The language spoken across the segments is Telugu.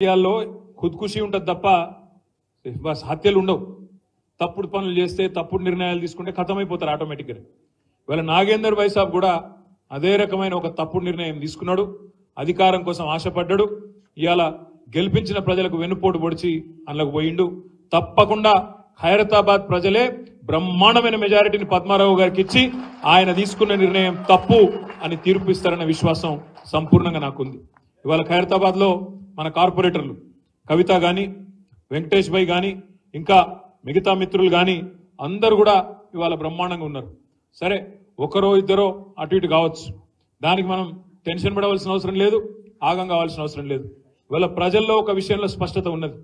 రాజకీయాల్లో ఖుద్కుషి ఉంటుంది తప్ప బస్ హత్యలు ఉండవు. తప్పుడు పనులు చేస్తే తప్పుడు నిర్ణయాలు తీసుకుంటే ఖతమైపోతారు ఆటోమేటిక్గా. ఇవాళ నాగేందర్ భాయ్ సాబ్ కూడా అదే రకమైన ఒక తప్పుడు నిర్ణయం తీసుకున్నాడు. అధికారం కోసం ఆశపడ్డాడు. ఇవాళ గెలిపించిన ప్రజలకు వెన్నుపోటు పొడిచి అందులోకి పోయిండు. తప్పకుండా ఖైరతాబాద్ ప్రజలే బ్రహ్మాండమైన మెజారిటీని పద్మారావు గారికి ఇచ్చి ఆయన తీసుకున్న నిర్ణయం తప్పు అని తీర్పు ఇస్తారన్న విశ్వాసం సంపూర్ణంగా నాకుంది. ఇవాళ ఖైరతాబాద్ లో మన కార్పొరేటర్లు కవిత గాని, వెంకటేష్ భాయ్ గాని, ఇంకా మిగతా మిత్రులు గాని అందరూ కూడా ఇవాళ బ్రహ్మాండంగా ఉన్నారు. సరే, ఒకరో ఇద్దరో అటు ఇటు కావచ్చు, దానికి మనం టెన్షన్ పడవలసిన అవసరం లేదు, ఆగం కావాల్సిన అవసరం లేదు. ఇవాళ ప్రజల్లో ఒక విషయంలో స్పష్టత ఉన్నది.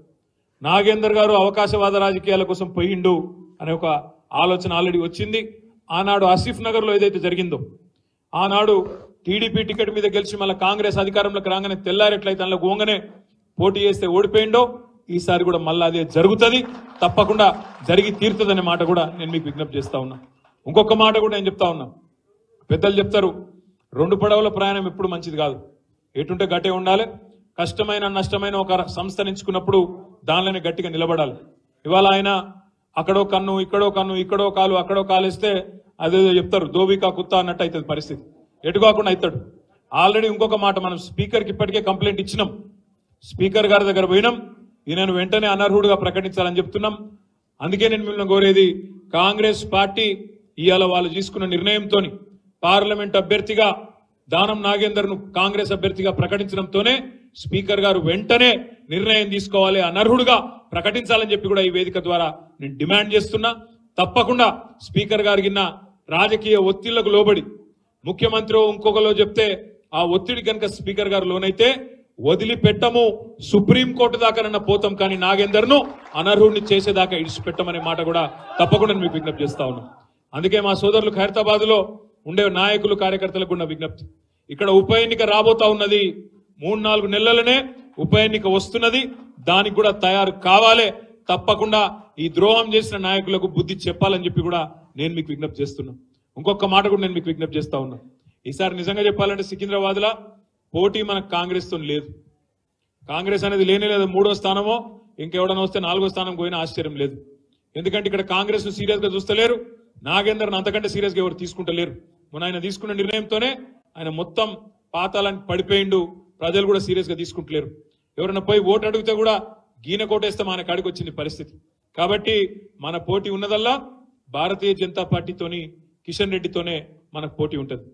నాగేందర్ గారు అవకాశవాద రాజకీయాల కోసం పోయిండు అనే ఒక ఆలోచన ఆల్రెడీ వచ్చింది. ఆనాడు ఆసిఫ్ నగర్ లో ఏదైతే జరిగిందో, ఆనాడు టీడీపీ టికెట్ మీద గెలిచి మళ్ళీ కాంగ్రెస్ అధికారంలోకి రాగానే తెల్లారెట్లయితే అందులో గోంగనే పోటీ చేస్తే ఓడిపోయిండో, ఈసారి కూడా మళ్ళీ అదే జరుగుతుంది, తప్పకుండా జరిగి తీరుతుందనే మాట కూడా నేను మీకు విజ్ఞప్తి చేస్తా ఉన్నా. ఇంకొక మాట కూడా నేను చెప్తా ఉన్నా. పెద్దలు చెప్తారు, రెండు పడవల ప్రయాణం ఎప్పుడు మంచిది కాదు, ఎటుంటే గట్టే ఉండాలి. కష్టమైన నష్టమైన ఒక సంస్థ ఎంచుకున్నప్పుడు దానిలోనే గట్టిగా నిలబడాలి. ఇవాళ ఆయన అక్కడో కన్ను ఇక్కడో కన్ను ఇక్కడో కాలు అక్కడో కాలేస్తే అదేదో చెప్తారు దోబికా కుత్తా అన్నట్టు అవుతుంది పరిస్థితి, ఎటు కాకుండా అవుతాడు. ఆల్రెడీ ఇంకొక మాట, మనం స్పీకర్కి ఇప్పటికే కంప్లైంట్ ఇచ్చినాం, స్పీకర్ గారి దగ్గర పోయినాం, ఈయనను వెంటనే అనర్హుడుగా ప్రకటించాలని చెప్తున్నాం. అందుకే నేను మిమ్మల్ని కోరేది, కాంగ్రెస్ పార్టీ ఇవాళ వాళ్ళు తీసుకున్న నిర్ణయంతో పార్లమెంట్ అభ్యర్థిగా దానం నాగేందర్ ను కాంగ్రెస్ అభ్యర్థిగా ప్రకటించడంతోనే స్పీకర్ గారు వెంటనే నిర్ణయం తీసుకోవాలి, అనర్హుడుగా ప్రకటించాలని చెప్పి కూడా ఈ వేదిక ద్వారా నేను డిమాండ్ చేస్తున్నా. తప్పకుండా స్పీకర్ గారికి రాజకీయ ఒత్తిళ్లకు లోబడి ముఖ్యమంత్రి ఇంకొకలో చెప్తే ఆ ఒత్తిడి కనుక స్పీకర్ గారు లోనైతే వదిలిపెట్టము, సుప్రీంకోర్టు దాకానన్నా పోతాం, కానీ నాగేందర్ ను అనర్హుడిని చేసేదాకా ఇడిచిపెట్టమనే మాట కూడా తప్పకుండా మీకు విజ్ఞప్తి చేస్తా ఉన్నాం. అందుకే మా సోదరులు ఖైరతాబాద్ లో ఉండే నాయకులు కార్యకర్తలకు ఉన్న విజ్ఞప్తి, ఇక్కడ ఉప ఎన్నిక రాబోతా ఉన్నది, 3-4 నెలలనే ఉప ఎన్నిక వస్తున్నది, దానికి కూడా తయారు కావాలి. తప్పకుండా ఈ ద్రోహం చేసిన నాయకులకు బుద్ధి చెప్పాలని చెప్పి కూడా నేను మీకు విజ్ఞప్తి చేస్తున్నా. ఇంకొక మాట కూడా నేను మీకు విజ్ఞప్తి చేస్తా ఉన్నా. ఈసారి నిజంగా చెప్పాలంటే సికింద్రాబాద్ లా పోటీ మనకు కాంగ్రెస్ తో లేదు. కాంగ్రెస్ అనేది లేనే లేదు. 3వ స్థానమో ఇంకెవడనో వస్తే 4వ స్థానం పోయినా ఆశ్చర్యం లేదు. ఎందుకంటే ఇక్కడ కాంగ్రెస్ ను సీరియస్ గా చూస్తలేరు, నాగేందర్ అంతకంటే సీరియస్ గా ఎవరు తీసుకుంటలేరు. మొన్న ఆయన తీసుకున్న నిర్ణయంతోనే ఆయన మొత్తం పాతాలని పడిపోయిండు, ప్రజలు కూడా సీరియస్ గా తీసుకుంటలేరు. ఎవరైనా పోయి ఓటు అడిగితే కూడా గీన కోటేస్తే మన కాడికి వచ్చింది పరిస్థితి. కాబట్టి మన పోటీ ఉన్నదల్లా భారతీయ జనతా పార్టీతోని, కిషన్ రెడ్డితోనే మనకు పోటీ ఉంటుంది.